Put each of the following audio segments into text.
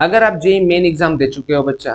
अगर आप JEE main exam दे चुके हो बच्चा,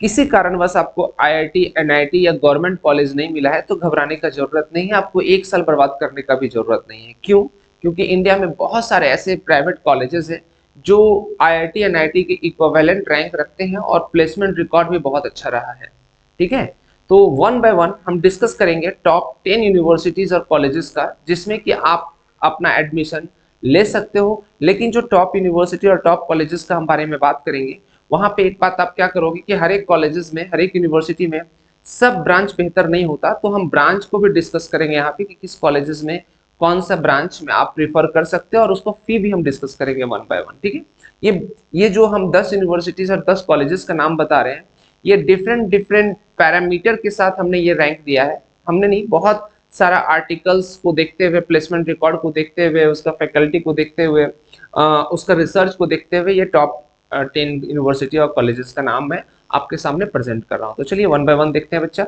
किसी कारणवश आपको आईआईटी एनआईटी या गवर्नमेंट कॉलेज नहीं मिला है, तो घबराने का जरूरत नहीं है, आपको एक साल बर्बाद करने का भी जरूरत नहीं है। क्यों? क्योंकि इंडिया में बहुत सारे ऐसे प्राइवेट कॉलेजेस हैं जो आईआईटी एनआईटी के इक्विवेलेंट रैंक रखते हैं और प्लेसमेंट रिकॉर्ड भी बहुत अच्छा रहा है। ठीक है, तो वन बाय वन हम डिस्कस करेंगे टॉप 10 यूनिवर्सिटीज और कॉलेजेस का, जिसमें कि आप अपना एडमिशन ले सकते हो। लेकिन जो टॉप यूनिवर्सिटी और टॉप कॉलेजेस का हम बारे में बात करेंगे, वहां पे एक बात आप क्या करोगे कि हर एक कॉलेजेस में, हर एक यूनिवर्सिटी में सब ब्रांच बेहतर नहीं होता, तो हम ब्रांच को भी डिस्कस करेंगे यहाँ पे कि किस कॉलेजेस में कौन सा ब्रांच में आप प्रीफर कर सकते हो, और उसको फी भी हम डिस्कस करेंगे वन बाय वन। ठीक है, ये जो हम 10 यूनिवर्सिटीज और 10 कॉलेजेस का नाम बता रहे हैं, ये डिफरेंट डिफरेंट पैरामीटर के साथ हमने ये रैंक दिया है। हमने नहीं, बहुत सारा आर्टिकल्स को देखते हुए, प्लेसमेंट रिकॉर्ड को देखते हुए, उसका फैकल्टी को देखते हुए, उसका रिसर्च को देखते हुए ये टॉप 10 यूनिवर्सिटी और कॉलेजेस का नाम मैं आपके सामने प्रेजेंट कर रहा हूँ। तो चलिए वन बाय वन देखते हैं बच्चा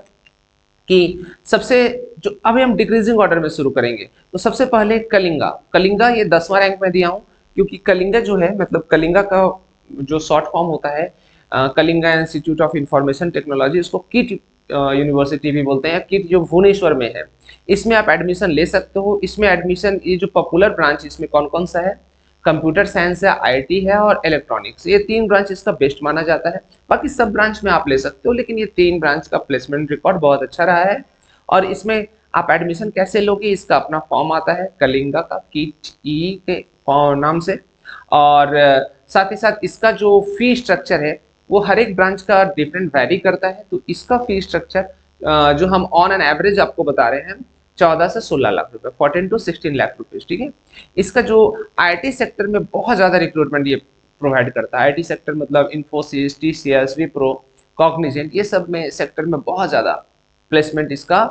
कि सबसे जो अभी हम डिक्रीजिंग ऑर्डर में शुरू करेंगे। तो सबसे पहले कलिंगा। कलिंगा ये 10वां रैंक में दिया हूँ, क्योंकि कलिंगा जो है, मतलब कलिंगा का जो शॉर्ट फॉर्म होता है Kalinga institute of information technology, इसको किट यूनिवर्सिटी भी बोलते हैं, किट जो भुवनेश्वर में है। इसमें आप एडमिशन ले सकते हो। इसमें एडमिशन, ये जो पॉपुलर ब्रांच इसमें कौन कौन सा है, कंप्यूटर साइंस है, आईटी है और इलेक्ट्रॉनिक्स, ये 3 ब्रांच इसका बेस्ट माना जाता है। बाकी सब ब्रांच में आप ले सकते हो, लेकिन ये 3 ब्रांच का प्लेसमेंट रिकॉर्ड बहुत अच्छा रहा है। और इसमें आप एडमिशन कैसे लोगे, इसका अपना फॉर्म आता है कलिंगा का, किट ई के नाम से। और साथ ही साथ इसका जो फी स्ट्रक्चर है वो हर एक ब्रांच का डिफरेंट वैरी करता है। तो इसका फी स्ट्रक्चर जो हम ऑन एन एवरेज आपको बता रहे हैं, 14 से 16 लाख रुपए, 14 टू 16 लाख रुपीज। ठीक है, इसका जो आईटी सेक्टर में बहुत ज्यादा रिक्रूटमेंट ये प्रोवाइड करता है। आईटी सेक्टर मतलब इन्फोसिस, टीसीएस, विप्रो, कॉग्निजेंट, ये सब में सेक्टर में बहुत ज्यादा प्लेसमेंट इसका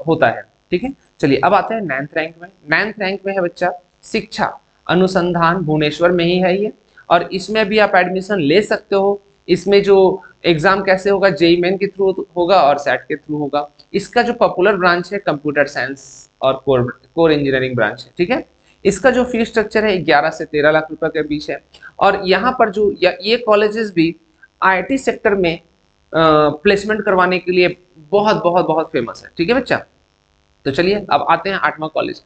होता है। ठीक है, चलिए अब आते हैं 9th रैंक में। 9th रैंक में है बच्चा शिक्षा अनुसंधान, भुवनेश्वर में ही है ये, और इसमें भी आप एडमिशन ले सकते हो। इसमें जो एग्जाम कैसे होगा, जेईई मेन के थ्रू होगा और सेट के थ्रू होगा। इसका जो पॉपुलर ब्रांच है कंप्यूटर साइंस और कोर इंजीनियरिंग ब्रांच है। ठीक है, इसका जो फीस स्ट्रक्चर है 11 से 13 लाख रुपए के बीच है। और यहाँ पर जो ये कॉलेजेस भी आईटी सेक्टर में प्लेसमेंट करवाने के लिए बहुत बहुत बहुत फेमस है। ठीक है बच्चा, तो चलिए अब आते हैं 8वां कॉलेज,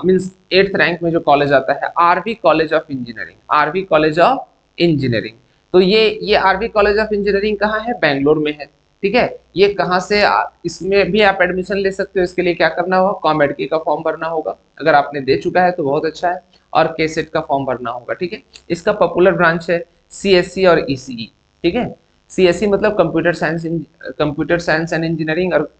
मींस 8th रैंक में जो कॉलेज आता है, RV college of engineering. RV college of engineering, तो ये आरवी कॉलेज ऑफ इंजीनियरिंग कहाँ है, बेंगलोर में है। ठीक है, ये कहाँ से इसमें भी आप एडमिशन ले सकते हो। इसके लिए क्या करना होगा, कॉमेडकी का फॉर्म भरना होगा, अगर आपने दे चुका है तो बहुत अच्छा है, और केसेट का फॉर्म भरना होगा। ठीक है, इसका पॉपुलर ब्रांच है सीएससी और ईसीई। ठीक है, सीएससी मतलब कंप्यूटर साइंस एंड इंजीनियरिंग, और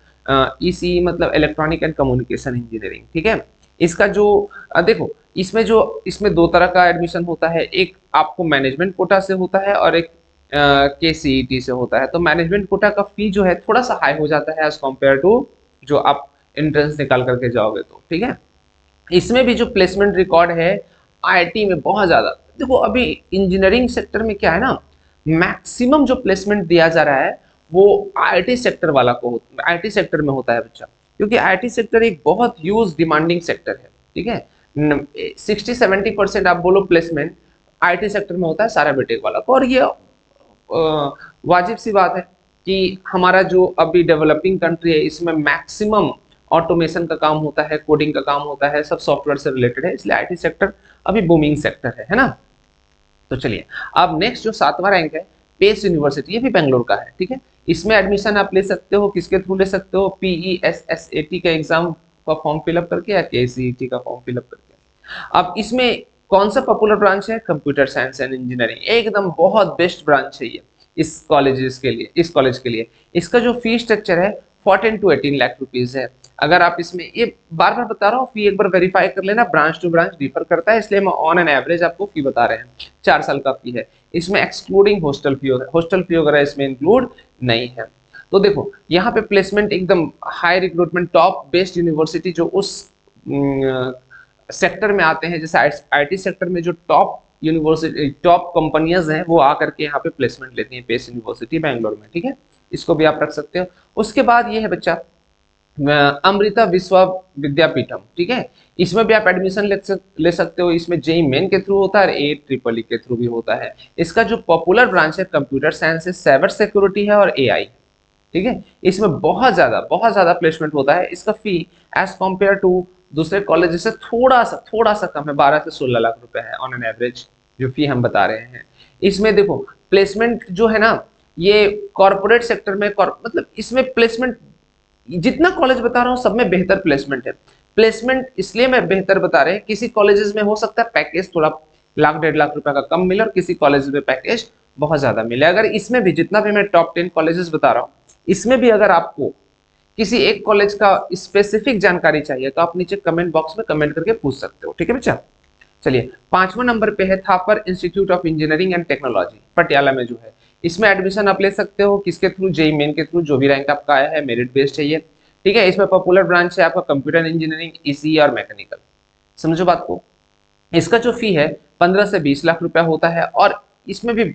ईसीई मतलब इलेक्ट्रॉनिक एंड कम्युनिकेशन इंजीनियरिंग। ठीक है, इसका जो देखो, इसमें 2 तरह का एडमिशन होता है, एक आपको मैनेजमेंट कोटा से होता है और एक केसीईटी से होता है। तो मैनेजमेंट कोटा का फी जो है थोड़ा सा हाई हो जाता है एज कम्पेयर टू जो आप एंट्रेंस निकाल करके जाओगे तो। ठीक है, इसमें भी जो प्लेसमेंट रिकॉर्ड है आईआईटी में बहुत ज्यादा। देखो अभी इंजीनियरिंग सेक्टर में क्या है ना, मैक्सिमम जो प्लेसमेंट दिया जा रहा है वो आईटी सेक्टर वाला को, आईटी सेक्टर में होता है बच्चा, क्योंकि आईटी सेक्टर एक बहुत ह्यूज डिमांडिंग सेक्टर है। ठीक है, 60-70% आप बोलो प्लेसमेंट आईटी सेक्टर में होता है सारा बीटेक वाला को। और ये वाजिब सी बात है कि हमारा जो अभी डेवलपिंग कंट्री है, इसमें मैक्सिमम ऑटोमेशन का काम होता है, कोडिंग का काम होता है, सब सॉफ्टवेयर से रिलेटेड है, इसलिए आईटी सेक्टर अभी बूमिंग सेक्टर है ना। तो चलिए अब नेक्स्ट जो 7वां रैंक है, पेस यूनिवर्सिटी, ये भी बेंगलोर का है। ठीक है, इसमें एडमिशन आप ले सकते हो, किसके थ्रू ले सकते हो, PESSAT का एग्जाम का फॉर्म फिलअप करके या KCET का फॉर्म फिलअप करके। अब इसमें कौन सा पॉपुलर ब्रांच है, कंप्यूटर साइंस एंड इंजीनियरिंग, एकदम बहुत बेस्ट ब्रांच है ये इस कॉलेज के लिए। इसका जो फी स्ट्रक्चर है 14 to 18 लाख रुपीज है। अगर आप इसमें, ये बार बार बता रहा हूँ, फी एक बार वेरीफाई कर लेना, ब्रांच टू ब्रांच डिफर करता है, इसलिए हम ऑन एन एवरेज आपको फी बता रहे हैं। 4 साल का फी है, इसमें एक्सक्लूडिंग हॉस्टल फी वगैरह इसमें इंक्लूड नहीं है। तो देखो यहाँ पे प्लेसमेंट एकदम high recruitment, top best university जो उस सेक्टर में आते हैं, जैसे आईटी सेक्टर में जो टॉप यूनिवर्सिटी, टॉप कंपनियां हैं, वो आकर के यहाँ पे प्लेसमेंट लेती हैं, पेस यूनिवर्सिटी बेंगलोर में। ठीक है, इसको भी आप रख सकते हो। उसके बाद ये है बच्चा अमृता विश्व विद्यापीठम, ठीक है। इसमें भी आप एडमिशन ले सकते हो। इसमें जेई मेन के थ्रू होता है और ए ट्रिपल ई के थ्रू भी होता है। इसका जो पॉपुलर ब्रांच है कंप्यूटर साइंस है, साइबर सिक्योरिटी है और एआई, ठीक है। इसमें बहुत ज्यादा प्लेसमेंट होता है। इसका फी एज कम्पेयर टू दूसरे कॉलेज से थोड़ा सा कम है, 12 से 16 लाख रुपए है ऑन एन एवरेज जो फी हम बता रहे हैं। इसमें देखो प्लेसमेंट जो है ना, ये कॉर्पोरेट सेक्टर में मतलब इसमें प्लेसमेंट जितना कॉलेज बता रहा हूँ सब में बेहतर प्लेसमेंट है। प्लेसमेंट इसलिए मैं बेहतर बता रहे हैं, किसी कॉलेजेस में हो सकता है पैकेज थोड़ा लाख 1.5 लाख रुपए का कम मिले और किसी कॉलेज में पैकेज बहुत ज्यादा मिले। अगर इसमें भी जितना भी मैं टॉप 10 कॉलेजेस बता रहा हूँ, इसमें भी अगर आपको किसी एक कॉलेज का स्पेसिफिक जानकारी चाहिए तो आप नीचे कमेंट बॉक्स में कमेंट करके पूछ सकते हो, ठीक है बच्चा। चलिए 5वां नंबर पे है Thapar institute of engineering and technology, Patiala में जो है। इसमें एडमिशन आप ले सकते हो किसके थ्रू, जेई मेन के थ्रू, जो भी रैंक आपका आया है, मेरिट बेस्ड है ये, ठीक है। इसमें पॉपुलर ब्रांच है आपका कंप्यूटर इंजीनियरिंग, ईसी और मैकेनिकल। समझो बात को। इसका जो फी है 15 से 20 लाख रुपया होता है। और इसमें भी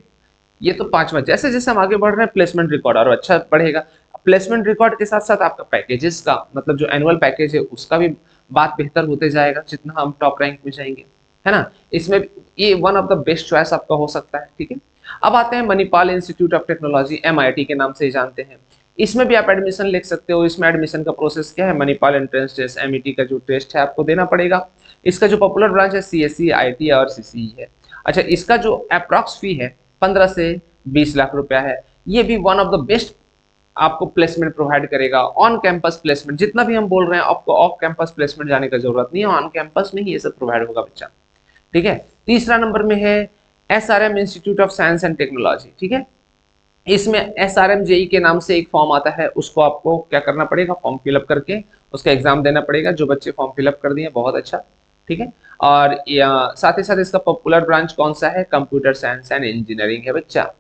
ये तो 5वां, जैसे जैसे हम आगे बढ़ रहे हैं प्लेसमेंट रिकॉर्ड और अच्छा बढ़ेगा। प्लेसमेंट रिकॉर्ड के साथ साथ आपका पैकेजेस का मतलब जो एनुअल पैकेज है उसका भी बात बेहतर होते जाएगा जितना हम टॉप रैंक में जाएंगे, है ना। इसमें ये one of the best choice आपका हो सकता है, ठीक है। अब आते हैं Manipal institute of technology, MIT के नाम से ही जानते हैं। इसमें भी आप एडमिशन ले सकते हो। इसमें एडमिशन का प्रोसेस क्या है, मणिपाल एंट्रेंस टेस्ट, एमईटी का जो टेस्ट है आपको देना पड़ेगा। इसका जो पॉपुलर ब्रांच है सीएससी, आईटी और सीसीई है। अच्छा, इसका जो अप्रॉक्स फी है 15 से 20 लाख रुपया है। ये भी वन ऑफ द बेस्ट आपको प्लेसमेंट प्रोवाइड करेगा। ऑन कैंपस प्लेसमेंट जितना भी हम बोल रहे हैं, आपको ऑफ कैंपस प्लेसमेंट जाने का जरूरत नहीं है, ऑन कैंपस में ही ये सब प्रोवाइड होगा बच्चा, ठीक है। तीसरा नंबर में है SRM institute of science and technology, ठीक है। इसमें एसआरएम जेई के नाम से एक फॉर्म आता है, उसको आपको क्या करना पड़ेगा, फॉर्म फिलअप करके उसका एग्जाम देना पड़ेगा। जो बच्चे फॉर्म फिलअप कर दिए बहुत अच्छा, ठीक है। और साथ ही साथ इसका पॉपुलर ब्रांच कौन सा है, कंप्यूटर साइंस एंड इंजीनियरिंग है बच्चा।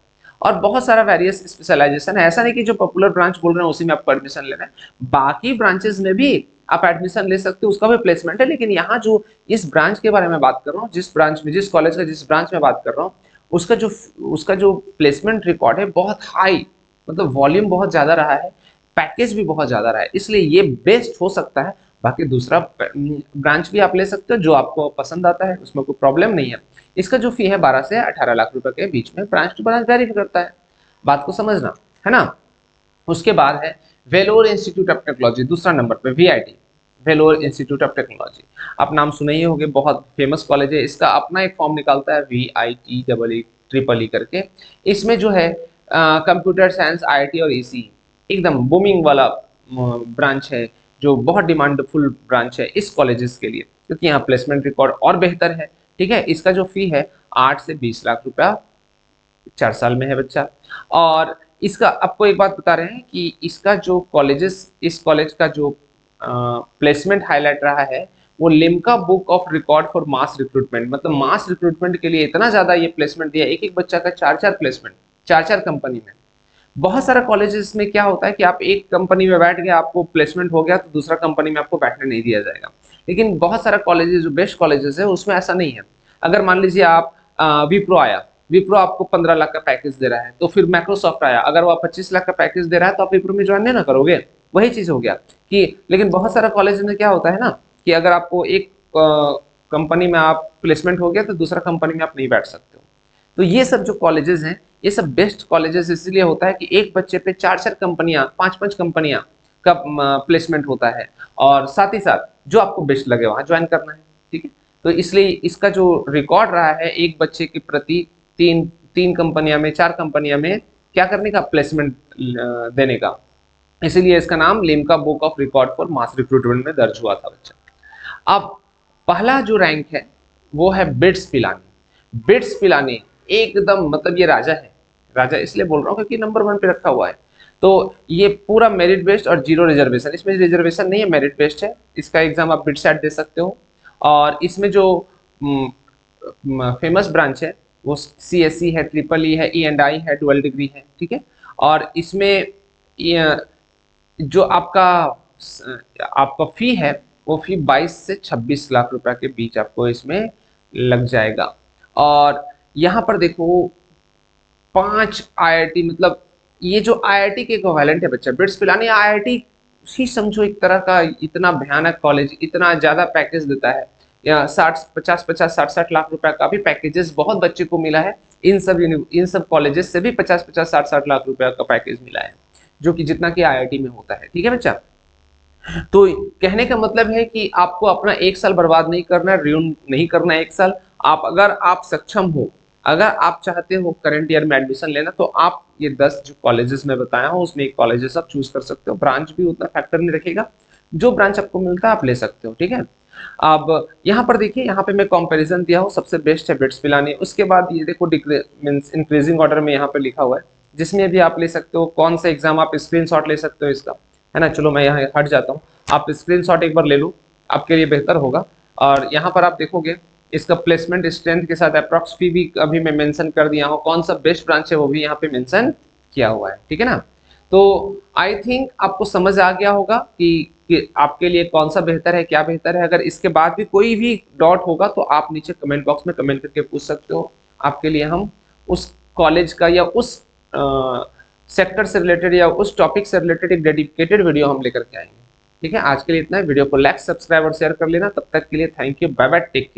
और बहुत सारा वेरियस स्पेशलाइजेशन है, ऐसा नहीं कि जो पॉपुलर ब्रांच बोल रहे हैं उसी में आपको एडमिशन लेना है, बाकी ब्रांचेस में भी आप एडमिशन ले सकते हो, उसका भी प्लेसमेंट है। लेकिन यहाँ जो इस ब्रांच के बारे में बात कर रहा हूँ, जिस ब्रांच में, जिस कॉलेज का जिस ब्रांच में बात कर रहा हूँ, उसका जो प्लेसमेंट रिकॉर्ड है बहुत हाई, मतलब वॉल्यूम बहुत ज्यादा रहा है, पैकेज भी बहुत ज्यादा रहा है, इसलिए ये बेस्ट हो सकता है। बाकी दूसरा ब्रांच भी आप ले सकते हो जो आपको पसंद आता है, उसमें कोई प्रॉब्लम नहीं है। इसका जो फी है 12 से 18 लाख रुपए के बीच में, ब्रांच टू ब्रांच वेरी करता है, बात को समझना, है ना। उसके बाद है वेलोर इंस्टीट्यूट ऑफ टेक्नोलॉजी, दूसरा नंबर पे VIT, Vellore institute of technology. आप नाम सुने ही होंगे, बहुत फेमस कॉलेज है। इसका अपना एक फॉर्म निकालता है VIT double E triple E करके। इसमें जो है कंप्यूटर साइंस, आईटी और ईसी एकदम बूमिंग वाला ब्रांच है, जो बहुत डिमांडफुल ब्रांच है इस कॉलेजेस के लिए, क्योंकि यहाँ प्लेसमेंट रिकॉर्ड और बेहतर है, ठीक है। इसका जो फी है 8 से 20 लाख रुपया 4 साल में है बच्चा। और इसका आपको एक बात बता रहे हैं कि इसका जो कॉलेजेस, इस कॉलेज का जो प्लेसमेंट हाईलाइट रहा है वो Limca book of record for mass recruitment, मतलब मास रिक्रूटमेंट के लिए इतना ज्यादा ये प्लेसमेंट दिया, एक एक बच्चा का 4-4 प्लेसमेंट, 4-4 कंपनी में। बहुत सारा कॉलेजेस में क्या होता है कि आप एक कंपनी में बैठ गए, आपको प्लेसमेंट हो गया तो दूसरा कंपनी में आपको बैठने नहीं दिया जाएगा। लेकिन बहुत सारा कॉलेजेस जो बेस्ट कॉलेजेस है उसमें ऐसा नहीं है। अगर मान लीजिए आप विप्रो आया, विप्रो आपको 15 लाख का पैकेज दे रहा है, तो फिर माइक्रोसॉफ्ट आया, अगर वो 25 लाख का पैकेज दे रहा है तो आप विप्रो में ज्वाइन नहीं ना करोगे, वही चीज हो गया कि। लेकिन बहुत सारा कॉलेज में क्या होता है ना कि अगर आपको एक कंपनी में आप प्लेसमेंट हो गया तो दूसरा कंपनी में आप नहीं बैठ सकते हो। तो ये सब जो कॉलेजेस हैं ये सब बेस्ट कॉलेजेस इसलिए होता है कि एक बच्चे पे 4-4 कंपनियां, 5-5 कंपनियां का प्लेसमेंट होता है, और साथ ही साथ जो आपको बेस्ट लगे वहां ज्वाइन करना है, ठीक है। तो इसलिए इसका जो रिकॉर्ड रहा है एक बच्चे के प्रति तीन तीन कंपनियां में, 4 कंपनियां में क्या करने का, प्लेसमेंट देने का, इसीलिए इसका नाम Limca book of record for mass recruitment में दर्ज हुआ था बच्चा। अब पहला जो रैंक है वो है बिट्स पिलानी। बिट्स पिलानी एकदम मतलब ये राजा है, राजा इसलिए बोल रहा हूँ क्योंकि नंबर 1 पे रखा हुआ है। तो ये पूरा मेरिट बेस्ड और 0 रिजर्वेशन, इसमें रिजर्वेशन नहीं है, मेरिट बेस्ड है। इसका एग्जाम आप बिटसैट दे सकते हो। और इसमें जो फेमस ब्रांच है वो CSE है, ट्रिपल ई है, E&I है, डुअल डिग्री है, ठीक है। और इसमें जो आपका आपका फी है वो फी 22 से 26 लाख रुपए के बीच आपको इसमें लग जाएगा। और यहाँ पर देखो 5 IIT, मतलब ये जो IIT के इक्विवेलेंट है बच्चा, बिट्स पिलानी IIT ही समझो एक तरह का इतना भयानक कॉलेज, इतना ज़्यादा पैकेज देता है, या 60 50-50 60-60 लाख रुपए का भी पैकेजेस बहुत बच्चे को मिला है। इन सब कॉलेजेस से भी 50-50 60-60 लाख रुपए का पैकेज मिला है, जो कि जितना कि आईआईटी में होता है। ठीक है बच्चा? तो कहने का मतलब है कि आपको अपना 1 साल बर्बाद नहीं करना है, रुइन नहीं करना है 1 साल। आप अगर आप सक्षम हो, अगर आप चाहते हो करंट ईयर में एडमिशन लेना, तो आप ये 10 जो कॉलेजेस मैं बताया हूँ उसमें एक कॉलेजेस आप चूज़ कर सकते हो। ब्रांच भी उतना फैक्टर नहीं रखेगा, जो ब्रांच आपको मिलता है आप ले सकते हो, ठीक है? अब यहाँ पर देखिए, यहाँ पे मैं कंपैरिजन दिया हूँ, सबसे बेस्ट है बिट्स पिलानी। उसके बाद ये देखो मीन्स इंक्रीजिंग ऑर्डर में यहाँ पे लिखा हुआ है, जिसमें भी आप ले सकते हो। कौन सा एग्जाम आप स्क्रीनशॉट ले सकते हो इसका, है ना? चलो मैं यहाँ हट जाता हूँ, आप स्क्रीनशॉट एक बार ले लो, आपके लिए बेहतर होगा। और यहाँ पर आप देखोगे इसका प्लेसमेंट स्ट्रेंथ के साथ अप्रॉक्स फी भी अभी मैं मेंशन कर दिया हूँ, कौन सा बेस्ट ब्रांच है वो भी यहाँ पे मेंशन किया हुआ है, ठीक है ना? तो आई थिंक आपको समझ आ गया होगा कि आपके लिए कौन सा बेहतर है, क्या बेहतर है। अगर इसके बाद भी कोई भी डाउट होगा तो आप नीचे कमेंट बॉक्स में कमेंट करके पूछ सकते हो। आपके लिए हम उस कॉलेज का या उस सेक्टर से रिलेटेड या उस टॉपिक से रिलेटेड एक डेडिकेटेड वीडियो हम लेकर के आएंगे। ठीक है, आज के लिए इतना है। वीडियो को लाइक, सब्सक्राइब और शेयर कर लेना। तब तक के लिए thank you, bye bye, take care.